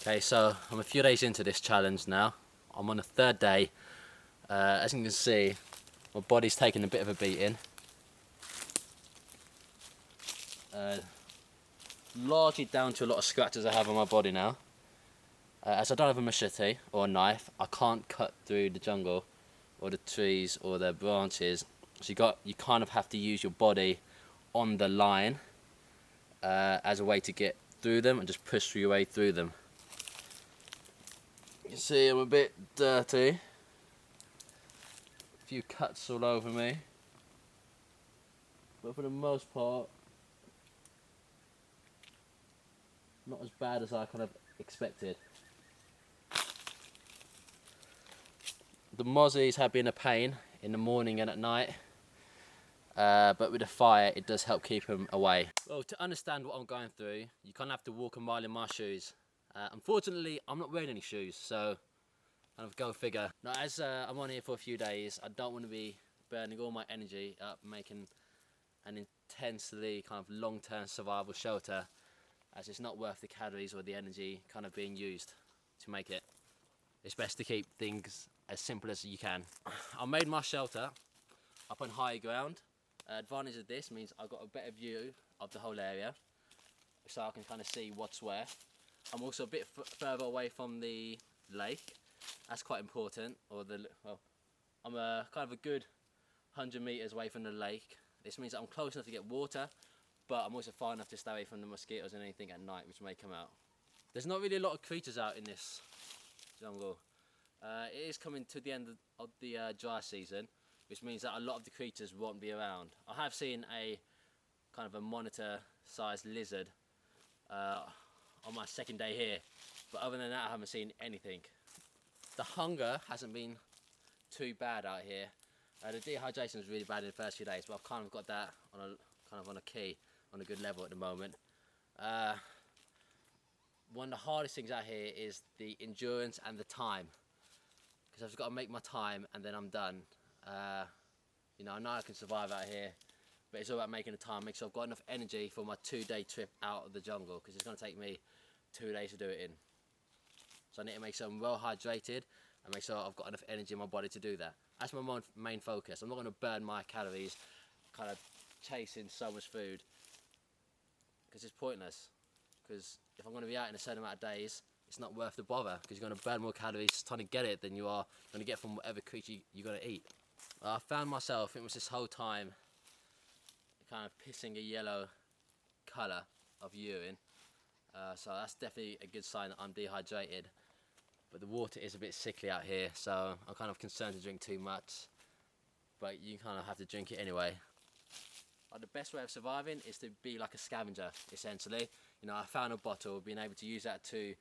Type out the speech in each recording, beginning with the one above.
Okay, so I'm a few days into this challenge now. I'm on the third day. As you can see, my body's taking a bit of a beating. Largely down to a lot of scratches I have on my body now. As I don't have a machete or a knife, I can't cut through the jungle or the trees or the branches. So you kind of have to use your body on the line as a way to get through them and just push your way through them. You can see I'm a bit dirty. A few cuts all over me. But for the most part, not as bad as I kind of expected. The mozzies have been a pain in the morning and at night, but with the fire it does help keep them away. Well, to understand what I'm going through, you kind of have to walk a mile in my shoes. Unfortunately, I'm not wearing any shoes, so kind of go figure. Now, as I'm on here for a few days, I don't want to be burning all my energy up making an intensely kind of long-term survival shelter, as it's not worth the calories or the energy kind of being used to make it. It's best to keep things as simple as you can. I made my shelter up on higher ground. Advantage of this means I've got a better view of the whole area, so I can kind of see what's where. I'm also a bit further away from the lake. That's quite important. I'm kind of a good 100 meters away from the lake. This means that I'm close enough to get water, but I'm also far enough to stay away from the mosquitoes and anything at night which may come out. There's not really a lot of creatures out in this jungle. It is coming to the end of the dry season, which means that a lot of the creatures won't be around. I have seen a kind of a monitor-sized lizard on my second day here, but other than that I haven't seen anything. The hunger hasn't been too bad out here. The dehydration was really bad in the first few days, but I've kind of got that on a key, on a good level at the moment. One of the hardest things out here is the endurance and the time, because I've just got to make my time and then I'm done. You know, I know I can survive out here, but it's all about making the time, make sure I've got enough energy for my 2-day trip out of the jungle, because it's going to take me 2 days to do it in. So I need to make sure I'm well hydrated and make sure I've got enough energy in my body to do that. That's my main focus. I'm not going to burn my calories kind of chasing so much food, because it's pointless. Because if I'm going to be out in a certain amount of days, it's not worth the bother, because you're going to burn more calories trying to get it than you are going to get from whatever creature you're going to eat. I found myself, it was this whole time, kind of pissing a yellow colour of urine. So that's definitely a good sign that I'm dehydrated. But the water is a bit sickly out here, so I'm kind of concerned to drink too much. But you kind of have to drink it anyway. The best way of surviving is to be like a scavenger, essentially. You know, I found a bottle, being able to use that to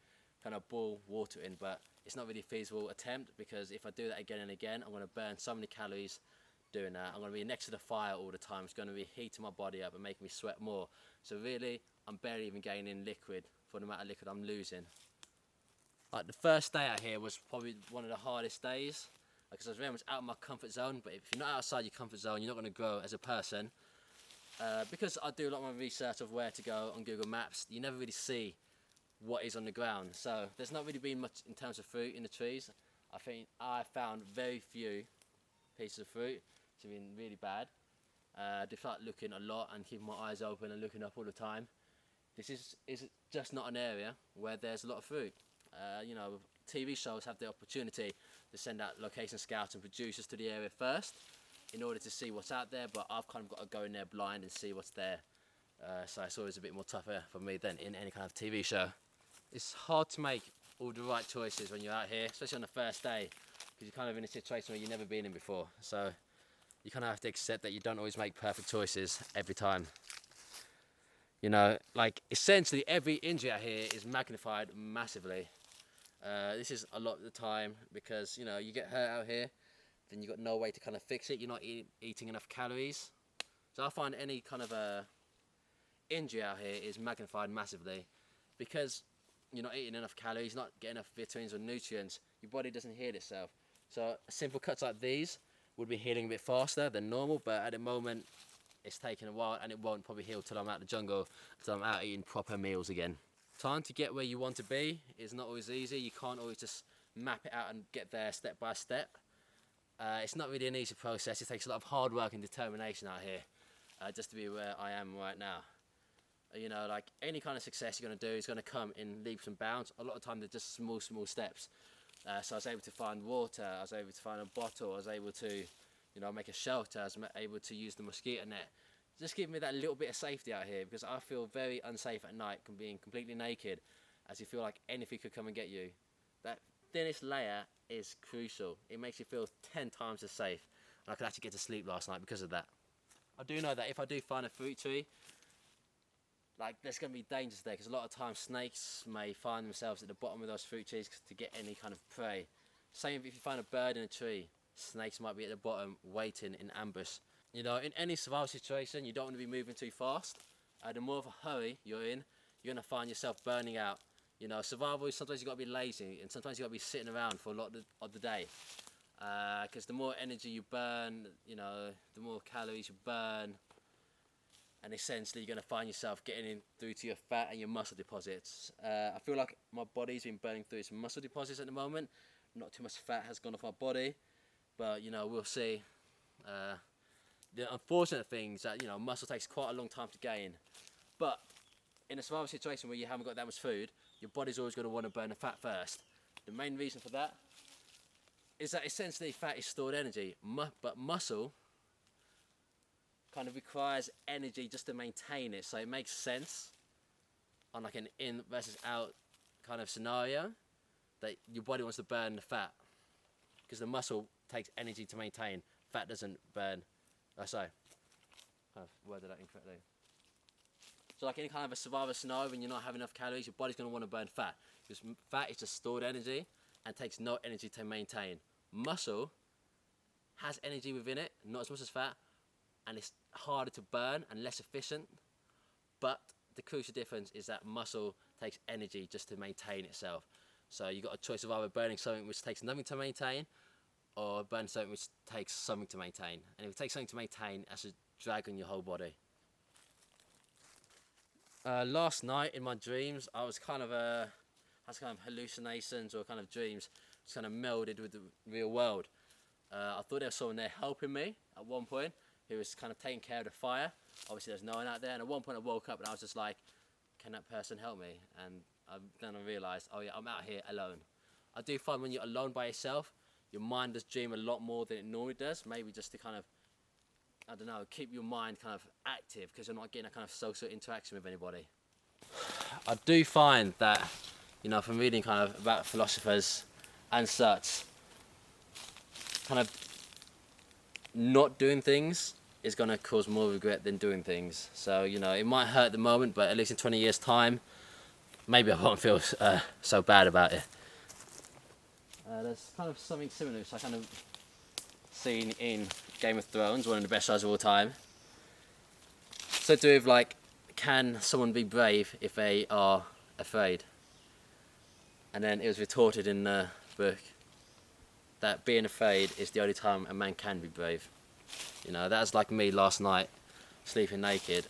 kind of boil water in, but it's not really a feasible attempt, because if I do that again and again, I'm going to burn so many calories doing that. I'm going to be next to the fire all the time. It's going to be heating my body up and making me sweat more. So really, I'm barely even gaining liquid for the amount of liquid I'm losing. Like, the first day out here was probably one of the hardest days, because I was very much out of my comfort zone. But if you're not outside your comfort zone, you're not going to grow as a person. Because I do a lot of my research of where to go on Google Maps, you never really see what is on the ground. So there's not really been much in terms of fruit in the trees. I think I found very few pieces of fruit. It's been really bad. Just like looking a lot and keeping my eyes open and looking up all the time. This is just not an area where there's a lot of fruit. You know, TV shows have the opportunity to send out location scouts and producers to the area first in order to see what's out there, but I've kind of got to go in there blind and see what's there. So it's always a bit more tougher for me than in any kind of TV show. It's hard to make all the right choices when you're out here, especially on the first day, because you're kind of in a situation where you've never been in before. So you kind of have to accept that you don't always make perfect choices every time. You know, like, essentially every injury out here is magnified massively. This is a lot of the time because, you know, you get hurt out here, then you've got no way to kind of fix it. You're not eating enough calories. So I find any kind of injury out here is magnified massively, because you're not eating enough calories, not getting enough vitamins or nutrients. Your body doesn't heal itself. So simple cuts like these would be healing a bit faster than normal, but at the moment it's taking a while, and it won't probably heal till I'm out of the jungle, till I'm out eating proper meals again. Time to get where you want to be is not always easy. You can't always just map it out and get there step by step. It's not really an easy process. It takes a lot of hard work and determination out here just to be where I am right now. You know, like any kind of success you're going to do is going to come in leaps and bounds. A lot of time they're just small steps. So I was able to find water, I was able to find a bottle, I was able to, you know, make a shelter, I was able to use the mosquito net. Just give me that little bit of safety out here, because I feel very unsafe at night being completely naked, as you feel like anything could come and get you. That thinnest layer is crucial. It makes you feel 10 times as safe, and I could actually get to sleep last night because of that. I do know that if I do find a fruit tree, like there's going to be dangers there, because a lot of times snakes may find themselves at the bottom of those fruit trees to get any kind of prey. Same if you find a bird in a tree, snakes might be at the bottom waiting in ambush. You know, in any survival situation, you don't want to be moving too fast. The more of a hurry you're in, you're going to find yourself burning out. You know, survival, sometimes you've got to be lazy, and sometimes you've got to be sitting around for a lot of the day. Because the more energy you burn, you know, the more calories you burn, and essentially you're going to find yourself getting in through to your fat and your muscle deposits. I feel like my body's been burning through some muscle deposits at the moment. Not too much fat has gone off my body, but, you know, we'll see. The unfortunate thing is that, you know, muscle takes quite a long time to gain. But in a survival situation where you haven't got that much food, your body's always going to want to burn the fat first. The main reason for that is that essentially fat is stored energy, but muscle kind of requires energy just to maintain it. So it makes sense on like an in versus out kind of scenario that your body wants to burn the fat, because the muscle takes energy to maintain. Fat doesn't burn. Oh, sorry, kind of worded that incorrectly. So like any kind of a survival scenario, when you're not having enough calories, your body's going to want to burn fat, because fat is just stored energy and takes no energy to maintain. Muscle has energy within it, not as much as fat, and it's harder to burn and less efficient. But the crucial difference is that muscle takes energy just to maintain itself. So you've got a choice of either burning something which takes nothing to maintain, or burn something which takes something to maintain. And if it takes something to maintain, that's a drag on your whole body. Last night in my dreams, I was kind of hallucinations or kind of dreams, just kind of melded with the real world. I thought there was someone there helping me at one point, who was kind of taking care of the fire. Obviously there's no one out there, and at one point I woke up and I was just like, can that person help me? And then I realised, oh yeah, I'm out here alone. I do find when you're alone by yourself, your mind does dream a lot more than it normally does, maybe just to kind of, I don't know, keep your mind kind of active, because you're not getting a kind of social interaction with anybody. I do find that, you know, from reading kind of about philosophers and such, kind of not doing things is going to cause more regret than doing things. So, you know, it might hurt at the moment, but at least in 20 years time, maybe I won't feel so bad about it. There's kind of something similar which I kind of seen in Game of Thrones, one of the best shows of all time. So to do with like, can someone be brave if they are afraid? And then it was retorted in the book that being afraid is the only time a man can be brave. You know, that was like me last night, sleeping naked.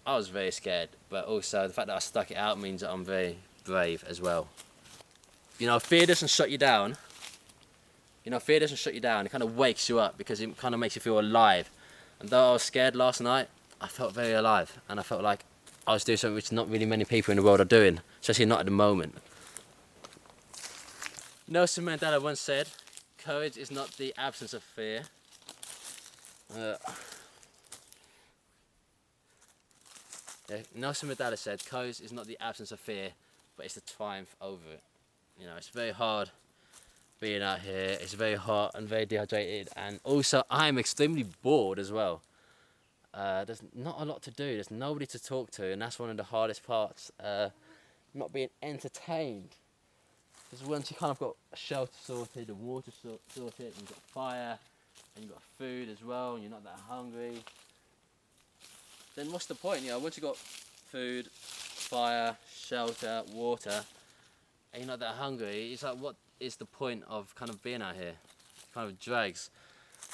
I was very scared, but also the fact that I stuck it out means that I'm very brave as well. You know, fear doesn't shut you down. You know, fear doesn't shut you down. It kind of wakes you up, because it kind of makes you feel alive. And though I was scared last night, I felt very alive, and I felt like I was doing something which not really many people in the world are doing, especially not at the moment. Nelson Mandela once said, courage is not the absence of fear. Nelson Mandela said, courage is not the absence of fear, but it's the triumph over it. You know, it's very hard being out here. It's very hot and very dehydrated, and also I'm extremely bored as well. There's not a lot to do. There's nobody to talk to, and that's one of the hardest parts. Not being entertained. Because once you kind of got a shelter sorted, the water sorted, and you've got fire, and you've got food as well, and you're not that hungry, then what's the point? You know, once you've got food, fire, shelter, water, and you're not that hungry, it's like, what is the point of kind of being out here? It kind of drags.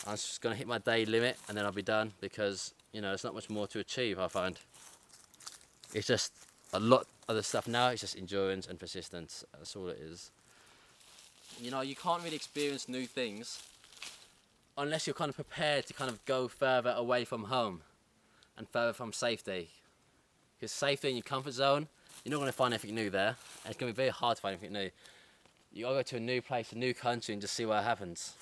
I'm just going to hit my day limit and then I'll be done, because, you know, there's not much more to achieve, I find. It's just a lot other stuff. Now it's just endurance and persistence. That's all it is. You know, you can't really experience new things unless you're kind of prepared to kind of go further away from home and further from safety. Because safety in your comfort zone, you're not going to find anything new there, and it's going to be very hard to find anything new. You got to go to a new place, a new country, and just see what happens.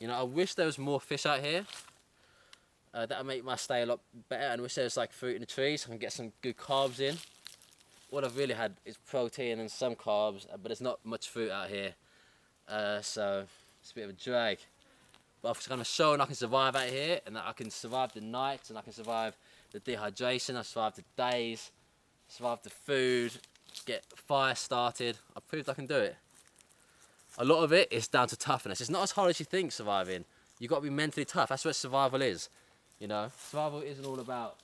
You know, I wish there was more fish out here. That would make my stay a lot better, and I wish there was like fruit in the trees so I can get some good carbs in. What I've really had is protein and some carbs, but there's not much fruit out here, so it's a bit of a drag. But I've kind of shown I can survive out here, and that I can survive the nights, and I can survive the dehydration, I survive the days, survive the food, get fire started. I've proved I can do it. A lot of it is down to toughness. It's not as hard as you think, surviving. You've got to be mentally tough. That's what survival is. You know, survival isn't all about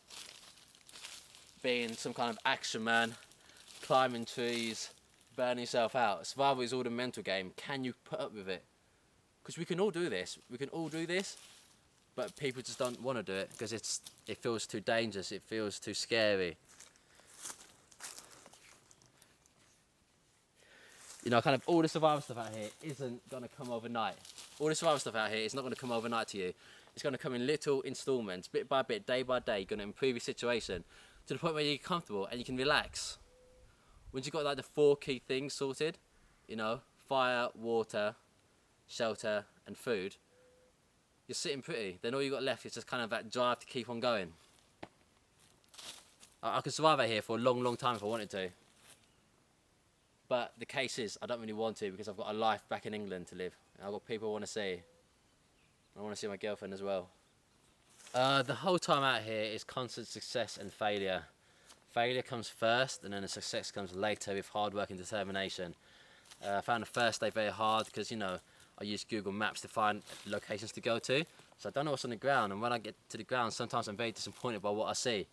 being some kind of action man, climbing trees, burning yourself out. Survival is all the mental game. Can you put up with it? Because we can all do this. We can all do this, but people just don't want to do it because it feels too dangerous. It feels too scary. You know, kind of all the survival stuff out here isn't going to come overnight. All the survival stuff out here is not going to come overnight to you. It's going to come in little installments, bit by bit, day by day. You're going to improve your situation to the point where you're comfortable and you can relax. Once you've got like the 4 key things sorted, you know, fire, water, shelter and food, you're sitting pretty. Then all you got left is just kind of that drive to keep on going. I could survive out here for a long, long time if I wanted to. But the case is, I don't really want to because I've got a life back in England to live. I've got people I want to see. I want to see my girlfriend as well. The whole time out here is constant success and failure. Failure comes first, and then the success comes later with hard work and determination. I found the first day very hard because, you know, I use Google Maps to find locations to go to. So I don't know what's on the ground, and when I get to the ground, sometimes I'm very disappointed by what I see.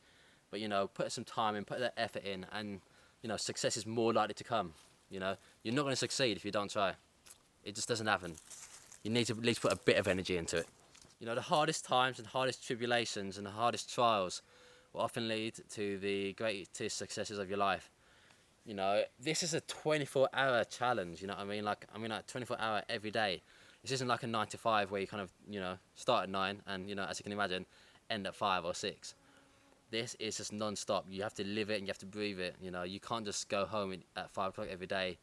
But, you know, put some time in, put that effort in, and, you know, success is more likely to come. You know, you're not going to succeed if you don't try. It just doesn't happen. You need to at least put a bit of energy into it. You know, the hardest times and hardest tribulations and the hardest trials will often lead to the greatest successes of your life. You know, this is a 24-hour challenge, you know what I mean? Like 24-hour every day. This isn't like a 9 to 5 where you kind of, you know, start at 9 and, you know, as you can imagine, end at 5 or 6. This is just non-stop. You have to live it and you have to breathe it. You know, you can't just go home at 5 o'clock every day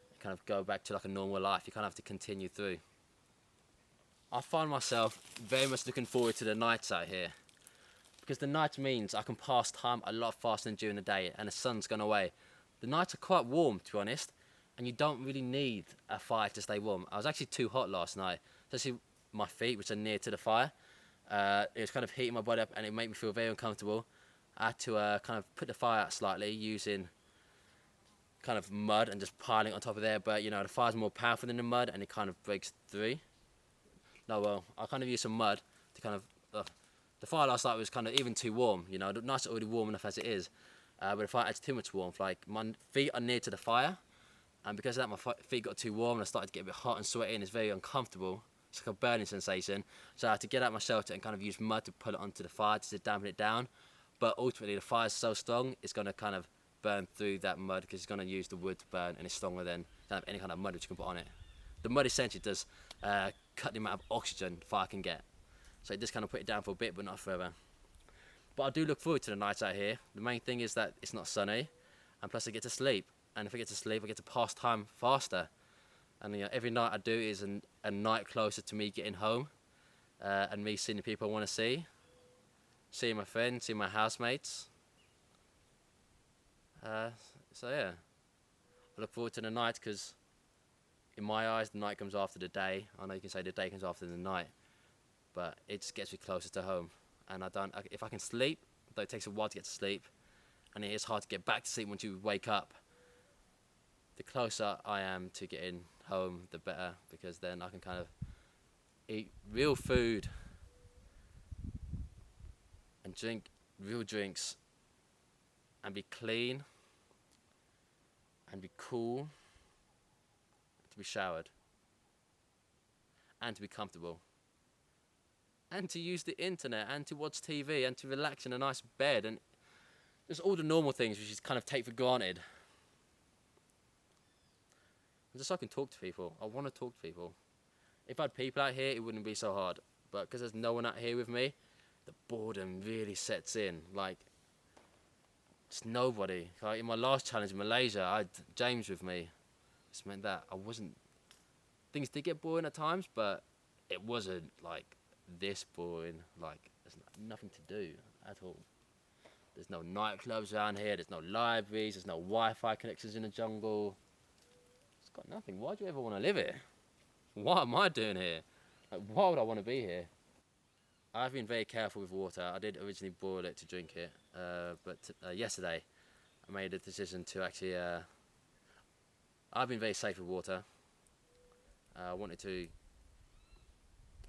and kind of go back to like a normal life. You kind of have to continue through. I find myself very much looking forward to the nights out here because the night means I can pass time a lot faster than during the day and the sun's gone away. The nights are quite warm, to be honest, and you don't really need a fire to stay warm. I was actually too hot last night, especially my feet, which are near to the fire. It was kind of heating my body up and it made me feel very uncomfortable. I had to kind of put the fire out slightly using kind of mud and just piling it on top of there, but you know, the fire's more powerful than the mud and it kind of breaks through. No, well, I kind of used some mud to kind of, the fire last night was kind of even too warm, you know, the night's already warm enough as it is, but if I add too much warmth, like my feet are near to the fire, and because of that my feet got too warm and I started to get a bit hot and sweaty and it's very uncomfortable. It's like a burning sensation, so I had to get out my shelter and kind of use mud to put it onto the fire to dampen it down. But ultimately the fire is so strong it's going to kind of burn through that mud because it's going to use the wood to burn and it's stronger than kind of any kind of mud which you can put on it. The mud essentially does cut the amount of oxygen fire can get, so it just kind of put it down for a bit but not forever. But I do look forward to the nights out here. The main thing is that it's not sunny, and plus I get to sleep, and if I get to sleep I get to pass time faster. And you know, every night I do is a night closer to me getting home, and me seeing the people I want to see, seeing my friends, seeing my housemates. So yeah, I look forward to the night because in my eyes the night comes after the day. I know you can say the day comes after the night, but it just gets me closer to home. And if I can sleep, though it takes a while to get to sleep, and it is hard to get back to sleep once you wake up, the closer I am to getting home, the better, because then I can kind of eat real food and drink real drinks and be clean and be cool, to be showered and to be comfortable. and to use the internet, and to watch TV, and to relax in a nice bed, and just all the normal things which you kind of take for granted. And just so I can talk to people. I want to talk to people. If I had people out here, it wouldn't be so hard. But because there's no one out here with me, the boredom really sets in. Like, it's nobody. Like in my last challenge in Malaysia, I had James with me. This meant that I wasn't... Things did get boring at times, but it wasn't like this boring. Like, there's nothing to do at all. There's no nightclubs around here, there's no libraries, there's no Wi-Fi connections in the jungle. It's got nothing. Why do you ever want to live here? What am I doing here? Like, why would I want to be here? I've been very careful with water. I did originally boil it to drink it, but yesterday I made a decision to actually... I've been very safe with water. I wanted to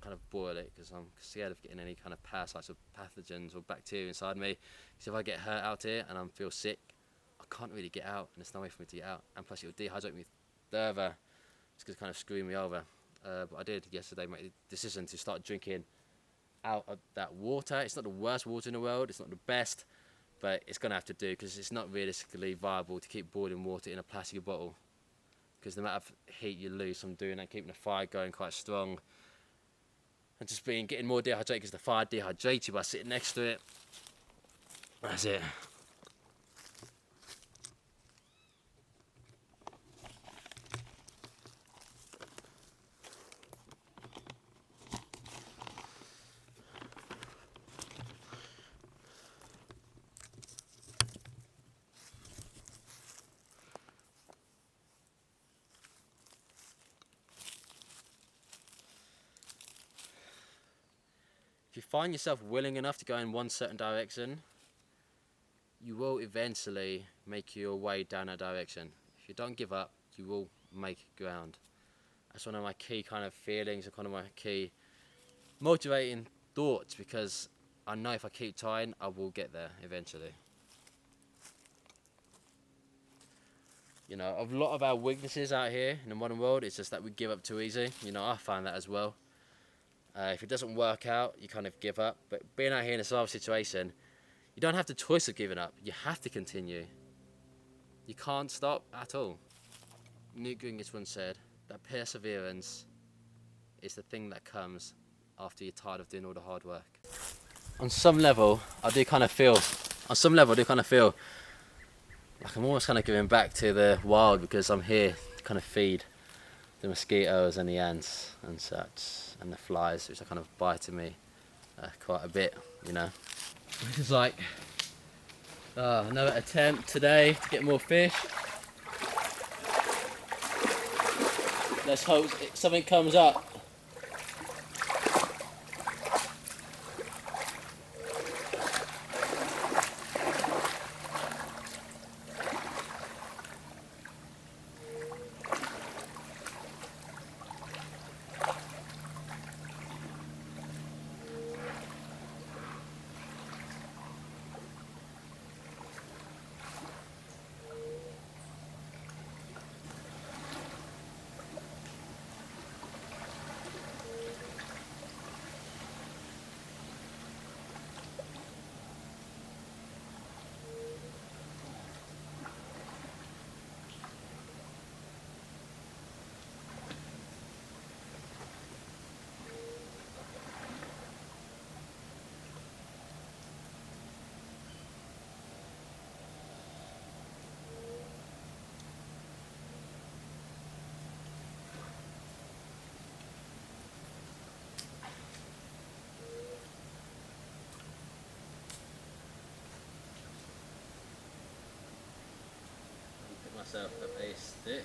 kind of boil it because I'm scared of getting any kind of parasites or pathogens or bacteria inside me. Because if I get hurt out here and I feel sick, I can't really get out, and there's no way for me to get out. And plus, it'll dehydrate me further. It's going to kind of screw me over. But I did yesterday make the decision to start drinking out of that water. It's not the worst water in the world. It's not the best, but it's going to have to do because it's not realistically viable to keep boiling water in a plastic bottle. Because the amount of heat you lose from doing that, keeping the fire going quite strong, and just getting more dehydrated because the fire dehydrates you by sitting next to it. That's it. If you find yourself willing enough to go in one certain direction, you will eventually make your way down that direction. If you don't give up, you will make ground. That's one of my key kind of feelings and kind of my key motivating thoughts, because I know if I keep trying, I will get there eventually. You know, a lot of our weaknesses out here in the modern world, it's just that we give up too easy. You know, I find that as well. If it doesn't work out, you kind of give up. But being out here in a survival situation, you don't have the choice of giving up. You have to continue. You can't stop at all. Newt Gingrich once said that perseverance is the thing that comes after you're tired of doing all the hard work. On some level, I do kind of feel like I'm almost kind of giving back to the wild, because I'm here to kind of feed the mosquitoes and the ants and such, and the flies, which are kind of biting me quite a bit, you know. It's like another attempt today to get more fish. Let's hope something comes up. Myself up a stick.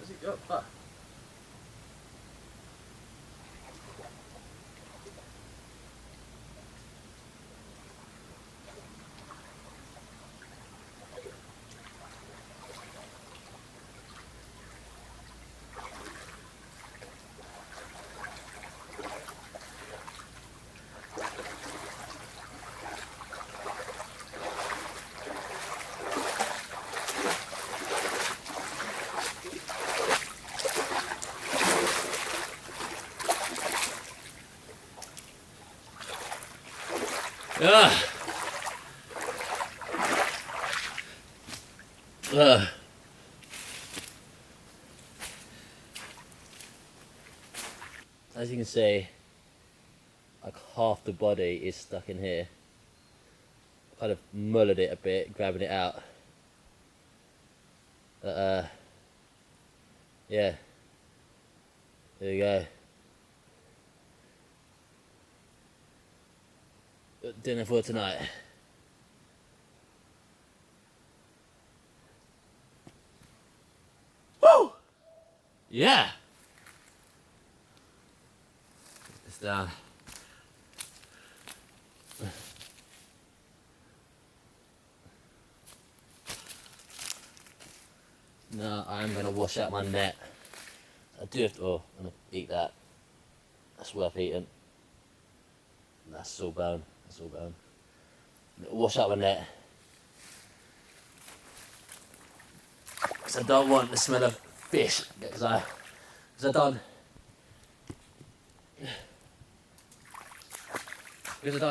Where's it go? Ah. Ugh. Ugh. As you can see, like half the body is stuck in here. Kind of mullered it a bit, grabbing it out. Yeah. There you go. Dinner for tonight. Woo! Yeah. Put this down. No, I'm gonna wash out my net. I do have to. Oh, I'm gonna eat that. That's worth eating. That's all bone. That's all bone. Wash out my net. Because I don't want the smell of fish. Because I don't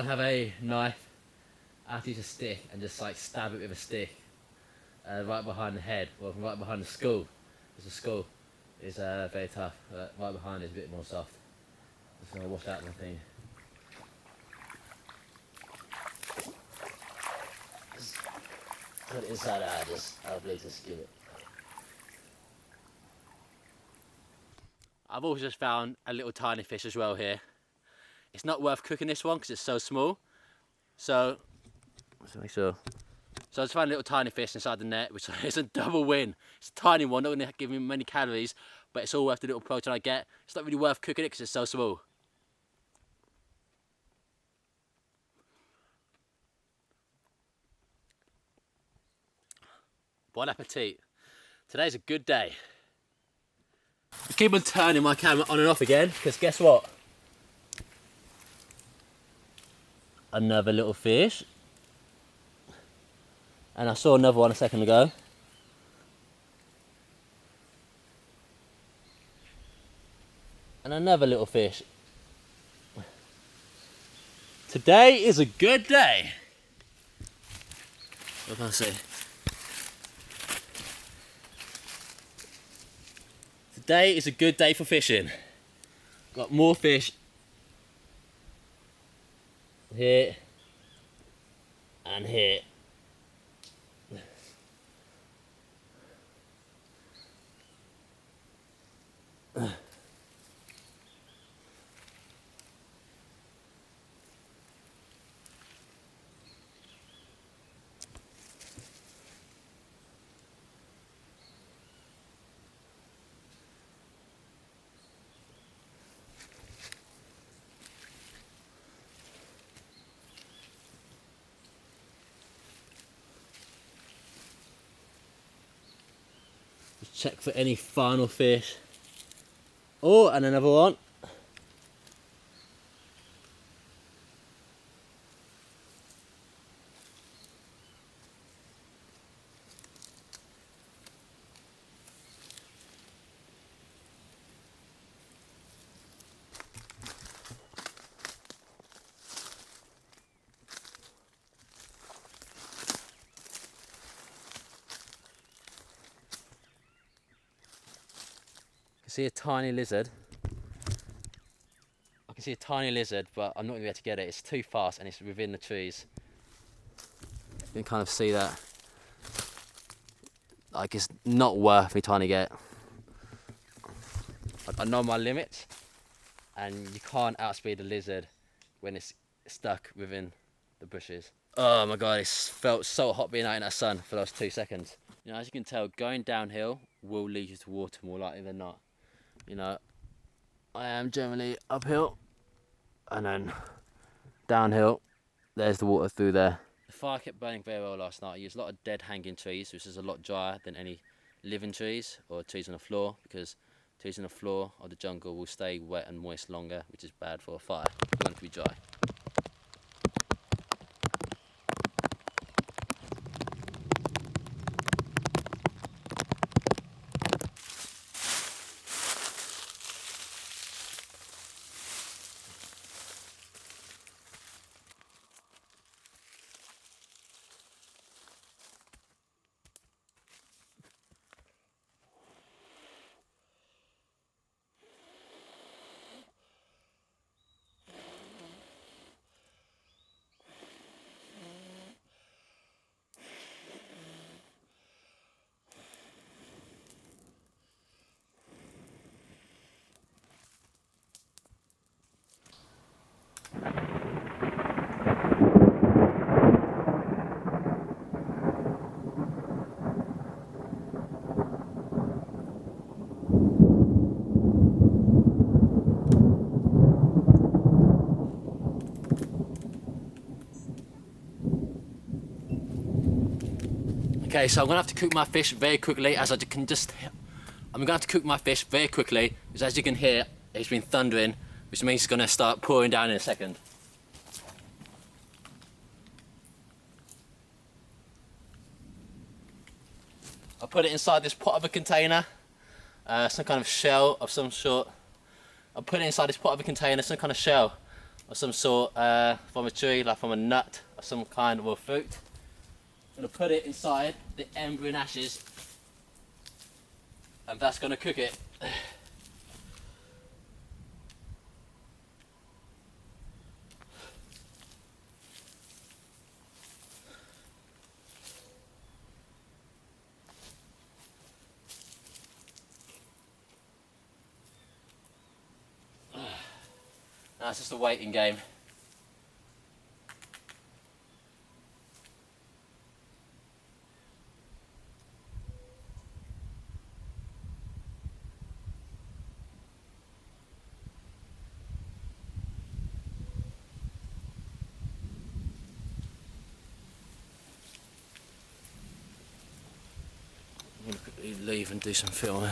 have a knife. I have to use a stick and just like stab it with a stick right behind the head, well, right behind the skull. Because the skull is very tough. Right behind is a bit more soft. Just gonna wash out my thing. Put it inside out, I'll bleed to skin it. I've also just found a little tiny fish as well here. It's not worth cooking this one because it's so small. So I just found a little tiny fish inside the net, which is a double win. It's a tiny one, not going to give me many calories, but it's all worth the little protein I get. It's not really worth cooking it because it's so small. Bon appetit. Today's a good day. I keep on turning my camera on and off again, because guess what? Another little fish. And I saw another one a second ago. And another little fish. Today is a good day. What can I say? Today is a good day for fishing. Got more fish here and here. Check for any final fish. Oh, and another one. See a tiny lizard. I can see a tiny lizard, but I'm not going to be able to get it. It's too fast and it's within the trees. You can kind of see that. Like, it's not worth me trying to get. I know my limits, and you can't outspeed a lizard when it's stuck within the bushes. Oh my god, it felt so hot being out in that sun for those 2 seconds. You know, as you can tell, going downhill will lead you to water more likely than not. You know, I am generally uphill and then downhill. There's the water through there. The fire kept burning very well last night. I used a lot of dead hanging trees, which is a lot drier than any living trees or trees on the floor, because trees on the floor of the jungle will stay wet and moist longer, which is bad for a fire. You want it to be dry. Okay, so I'm gonna have to cook my fish very quickly, as I'm going to have to cook my fish very quickly, because as you can hear, it's been thundering, which means it's gonna start pouring down in a second. I'll put it inside this pot of a container, some kind of shell of some sort. I'll put it inside this pot of a container, some kind of shell of some sort, from a tree, like from a nut of some kind or fruit. I'm going to put it inside the ember and ashes, and that's going to cook it. Now it's just a waiting game. I'm going to quickly leave and do some filming.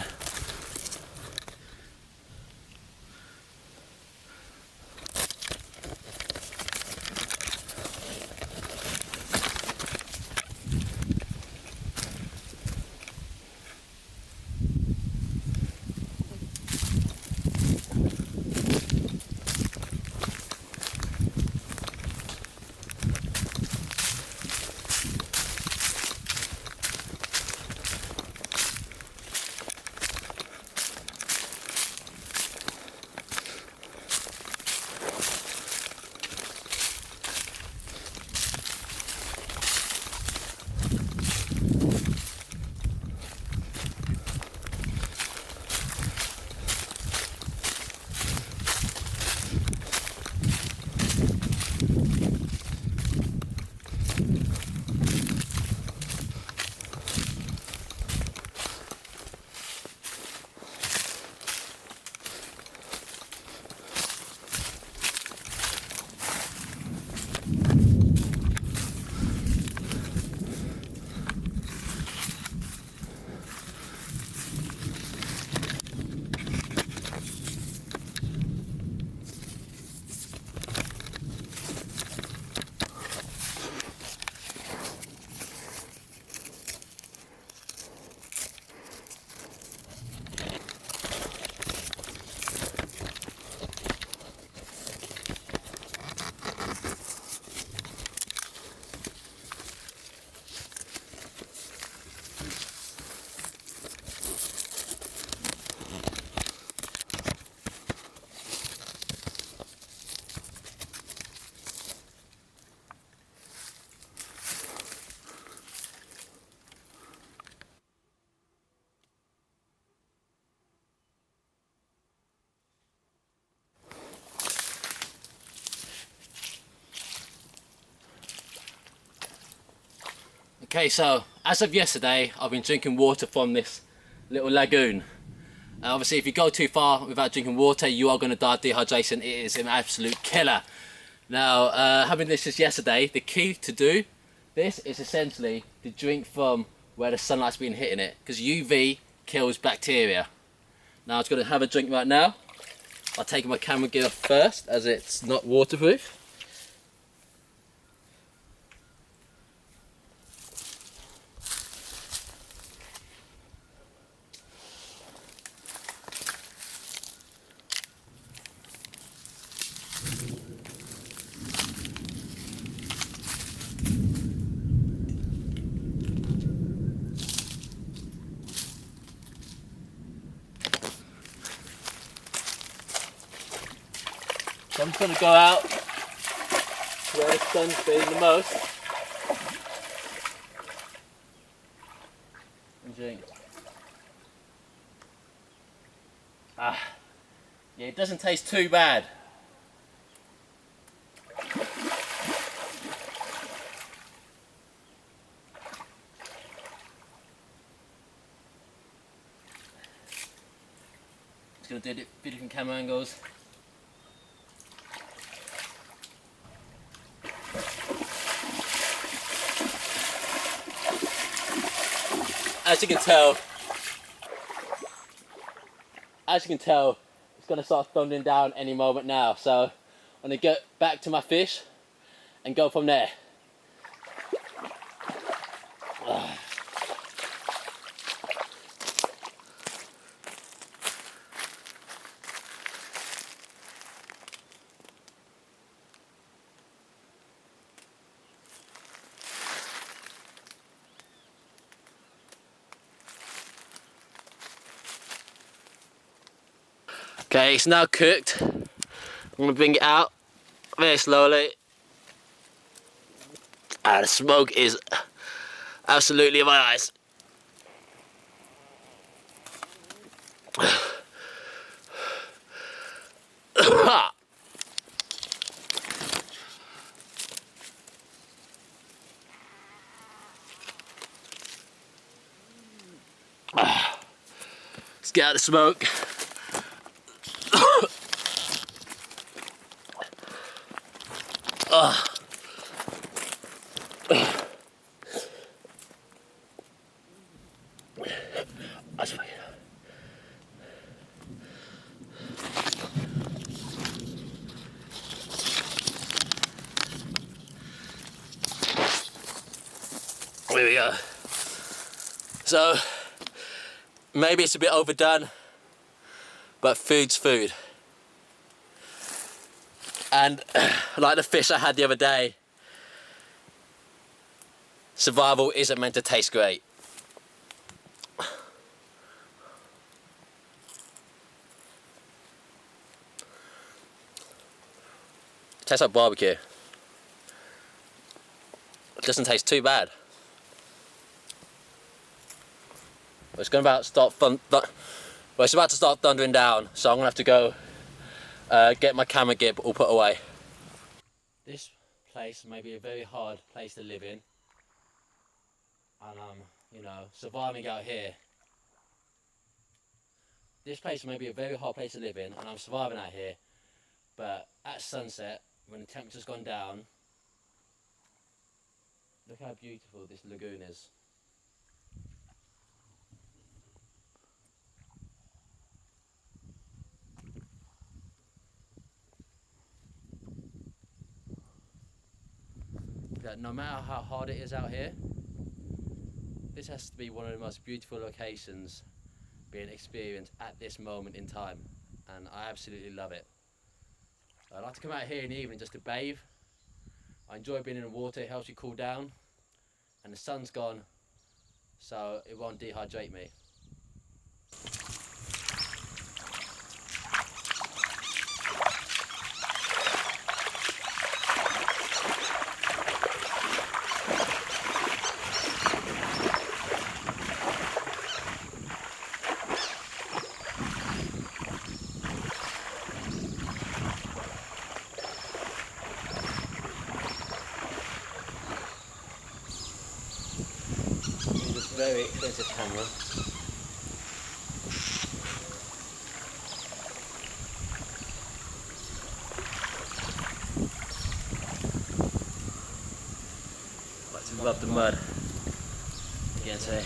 Okay, so as of yesterday, I've been drinking water from this little lagoon. Obviously, if you go too far without drinking water, you are going to die of dehydration. It is an absolute killer. Now, having this just yesterday, the key to do this is essentially to drink from where the sunlight's been hitting it, because UV kills bacteria. Now, I'm just going to have a drink right now. I'll take my camera gear off first, as it's not waterproof. So I'm just going to go out where the sun's being the most and drink. Yeah, it doesn't taste too bad. Just going to do a few different camera angles. As you can tell, it's going to start thundering down any moment now. So I'm going to get back to my fish and go from there. Okay, it's now cooked. I'm going to bring it out very slowly. The smoke is absolutely in my eyes. Let's get out the smoke. There we go. So maybe it's a bit overdone, but food's food. And like the fish I had the other day, survival isn't meant to taste great. It tastes like barbecue. It doesn't taste too bad. It's about to start thundering down, so I'm gonna have to go get my camera gear all put away. This place may be a very hard place to live in, and you know, surviving out here. This place may be a very hard place to live in, and I'm surviving out here. But at sunset, when the temperature's gone down, look how beautiful this lagoon is. That no matter how hard it is out here, this has to be one of the most beautiful locations being experienced at this moment in time, and I absolutely love it. I like to come out here in the evening just to bathe. I enjoy being in the water, it helps you cool down, and the sun's gone, so it won't dehydrate me. Very expensive camera. rub the mud against here.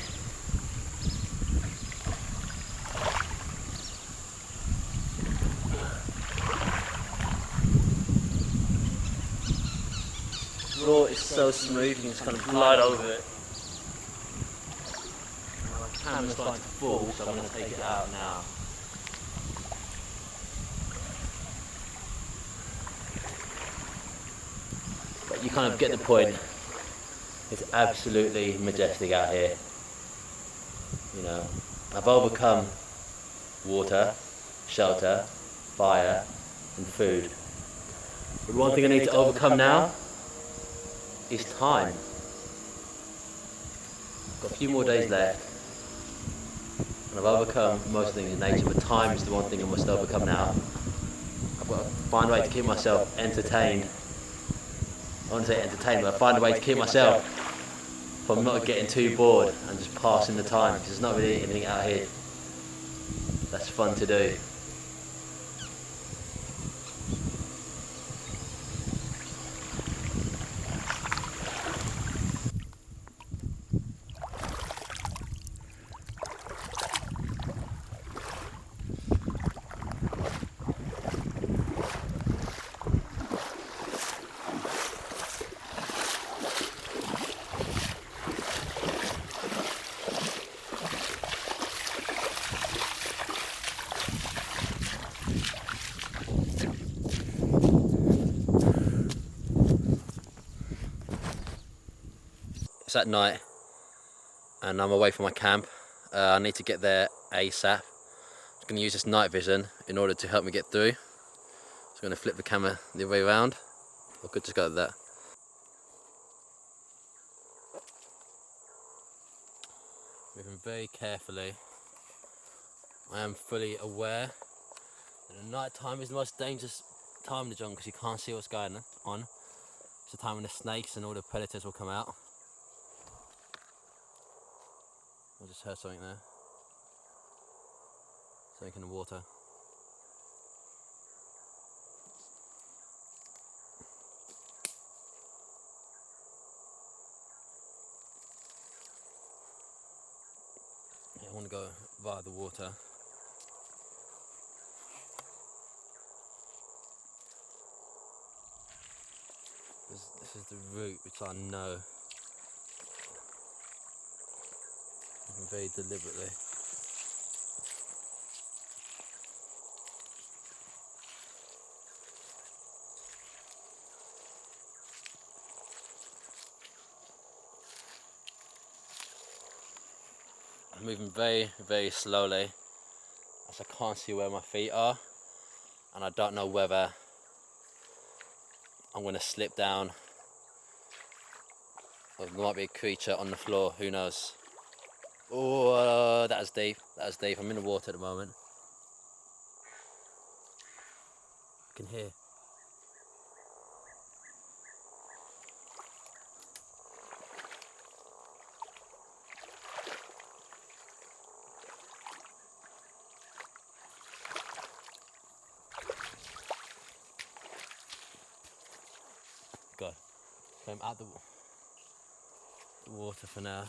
The floor is so smooth, you can just kind of glide over it. My camera's starting to fall, so I'm going to take it out now. But you kind of get the point. It's absolutely majestic out here. You know, I've overcome water, shelter, fire, and food. But one thing I need to overcome now is time. I've got a few more days left, and I've overcome most things in nature, but time is the one thing I must overcome now. I've got to find a way to keep myself entertained. I want to say entertained, but I find a way to keep myself from not getting too bored and just passing the time, because there's not really anything out here that's fun to do. It's at night and I'm away from my camp. I need to get there ASAP. I'm going to use this night vision in order to help me get through. So I'm going to flip the camera the other way around. I could just go like that. Moving very carefully. I am fully aware that the night time is the most dangerous time in the jungle because you can't see what's going on. It's the time when the snakes and all the predators will come out. I just heard something there. Something in the water. Yeah, I want to go via the water. This is the route which I know. Very deliberately. I'm moving very, very slowly as I can't see where my feet are, and I don't know whether I'm going to slip down or there might be a creature on the floor, who knows. Oh, that was deep, I'm in the water at the moment. I can hear. God, so I'm out the water for now.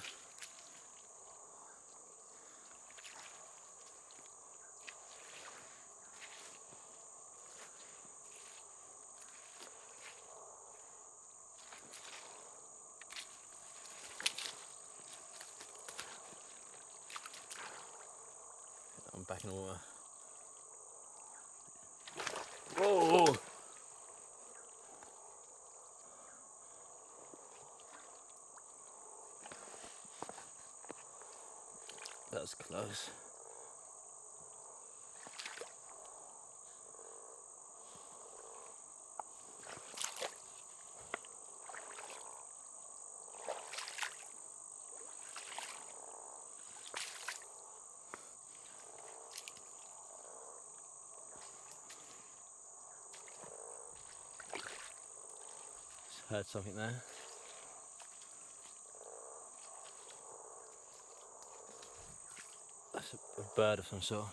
I'm back in the water. Whoa! That was close. Heard something there. That's a bird of some sort.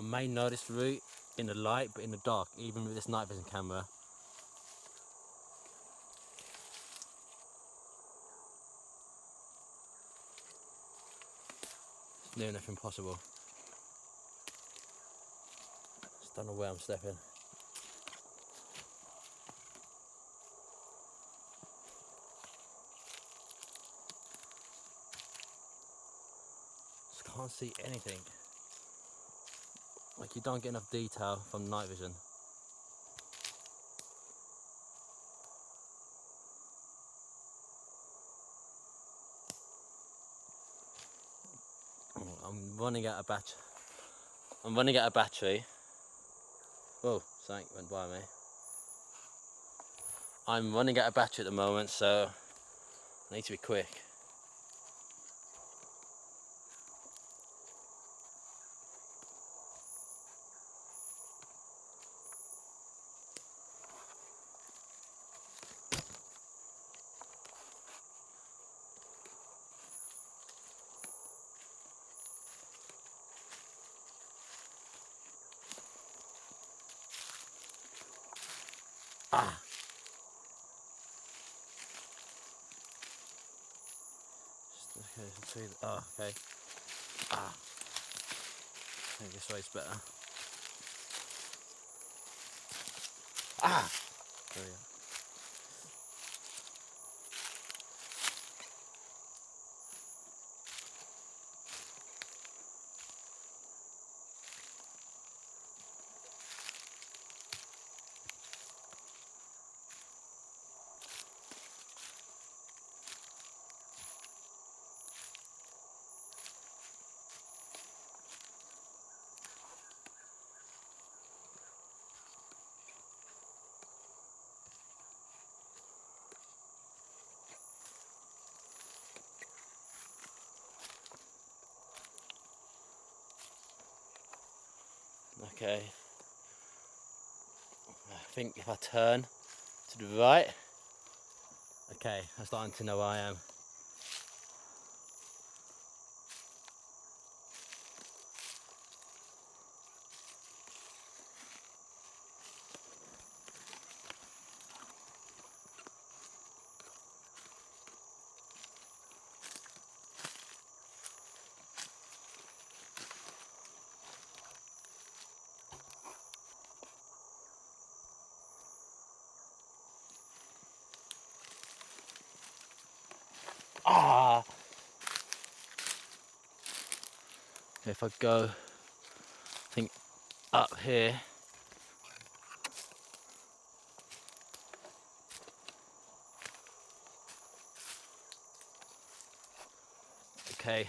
may notice root in the light, but in the dark, even with this night vision camera, it's near enough impossible. Just don't know where I'm stepping. Just can't see anything. Like, you don't get enough detail from night vision. I'm running out of battery. Whoa, something went by me. I'm running out of battery at the moment, so I need to be quick. Ah! Okay, see that. Oh, okay. Ah! I think this way's better. Ah! There we go. Okay, I think if I turn to the right, okay, I'm starting to know where I am. Ah! Okay, if I go, I think up here. Okay,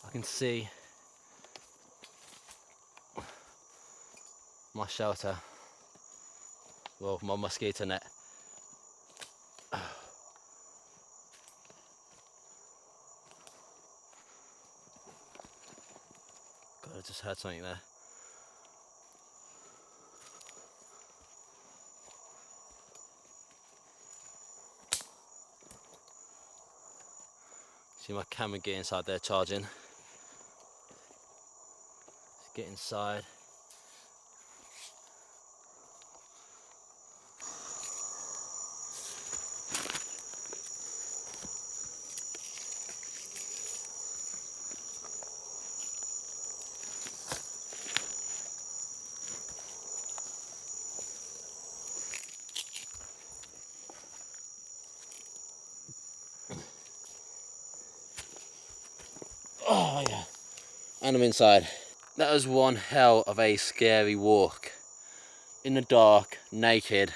I can see my shelter. Well, my mosquito net. God, I just heard something there. See my camera get inside there charging. Let's get inside. Oh yeah, and I'm inside. That was one hell of a scary walk. In the dark, naked,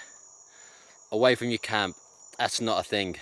away from your camp. That's not a thing.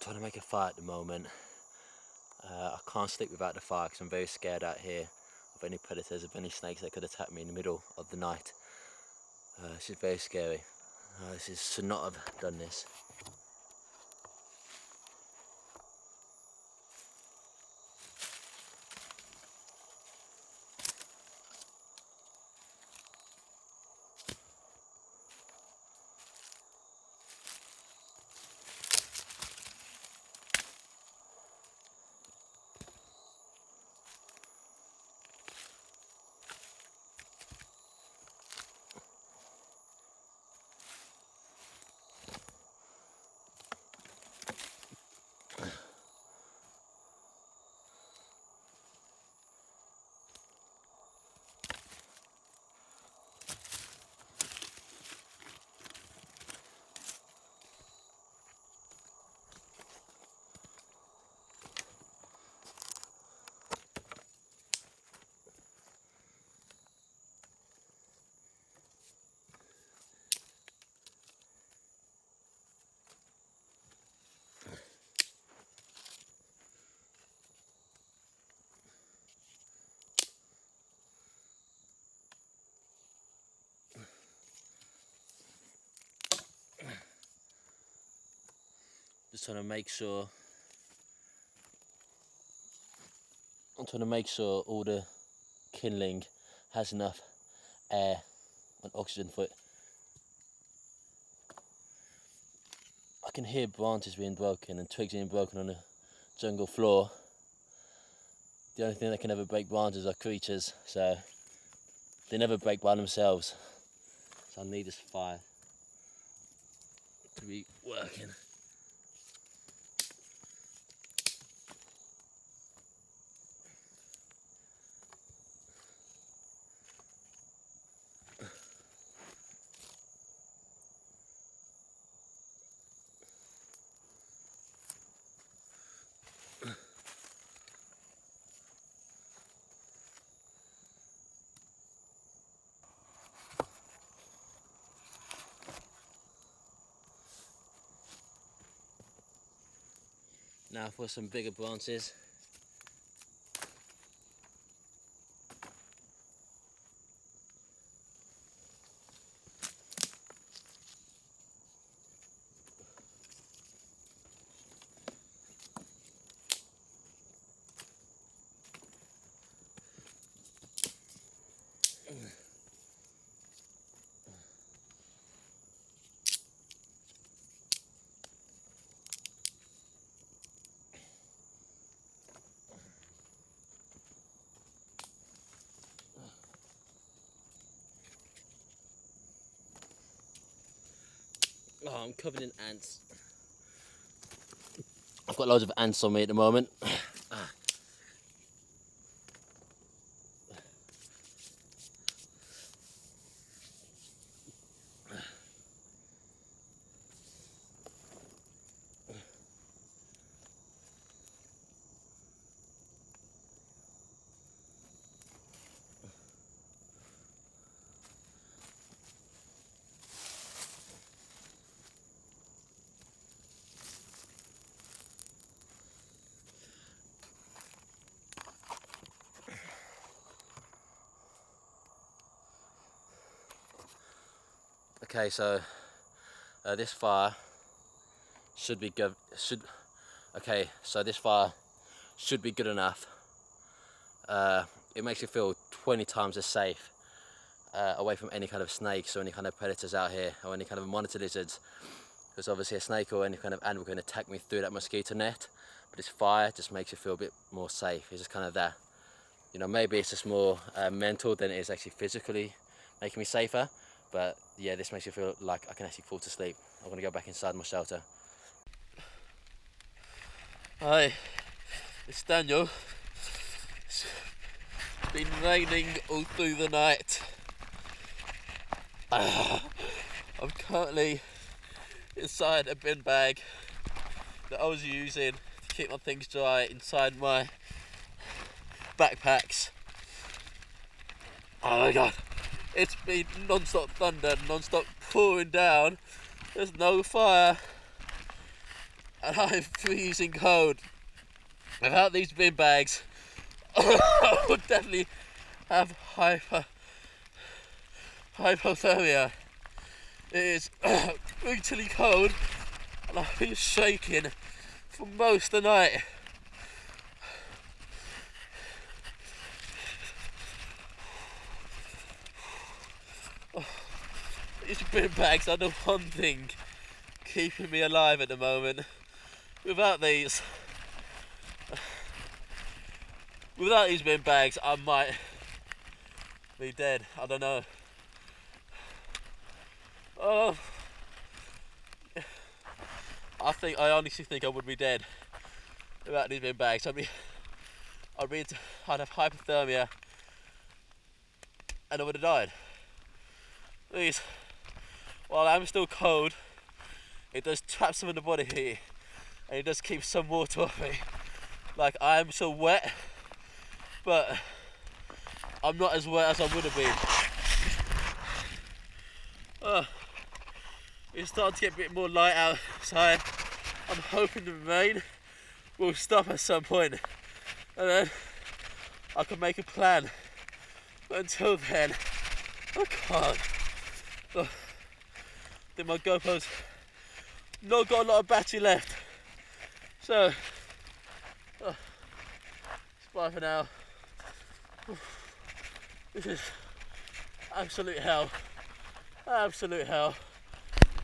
trying to make a fire at the moment. I can't sleep without the fire because I'm very scared out here of any predators, of any snakes that could attack me in the middle of the night. This is very scary. Should not have done this. Just trying to make sure. I'm trying to make sure all the kindling has enough air and oxygen for it. I can hear branches being broken and twigs being broken on the jungle floor. The only thing that can ever break branches are creatures, so they never break by themselves. So I need this fire to be working. Now for some bigger branches. Oh, I'm covered in ants. I've got loads of ants on me at the moment. Okay, so this fire should be good. This fire should be good enough. It makes you feel 20 times as safe away from any kind of snakes or any kind of predators out here, or any kind of monitor lizards. Because obviously a snake or any kind of animal can attack me through that mosquito net. But this fire just makes you feel a bit more safe. It's just kind of that. You know, maybe it's just more mental than it is actually physically making me safer. But yeah, this makes you feel like I can actually fall to sleep. I'm gonna go back inside my shelter. Hi, it's Daniel. It's been raining all through the night. I'm currently inside a bin bag that I was using to keep my things dry inside my backpacks. Oh my god. It's been non-stop thunder, non-stop pouring down. There's no fire. and I'm freezing cold. Without these bin bags, I would definitely have hypothermia. It is brutally cold, and I've been shaking for most of the night. These bin bags are the one thing keeping me alive at the moment. Without these bin bags, I might be dead. I don't know. Oh, I honestly think I would be dead without these bin bags. I'd have hypothermia, and I would have died. These, while I'm still cold, it does trap some of the body heat, and it does keep some water off me. Like, I am so wet, but I'm not as wet as I would have been. It's starting to get a bit more light outside. I'm hoping the rain will stop at some point, and then I can make a plan. But until then, I can't. I think my GoPro's not got a lot of battery left, so it's bye for now. This is absolute hell. Absolute hell.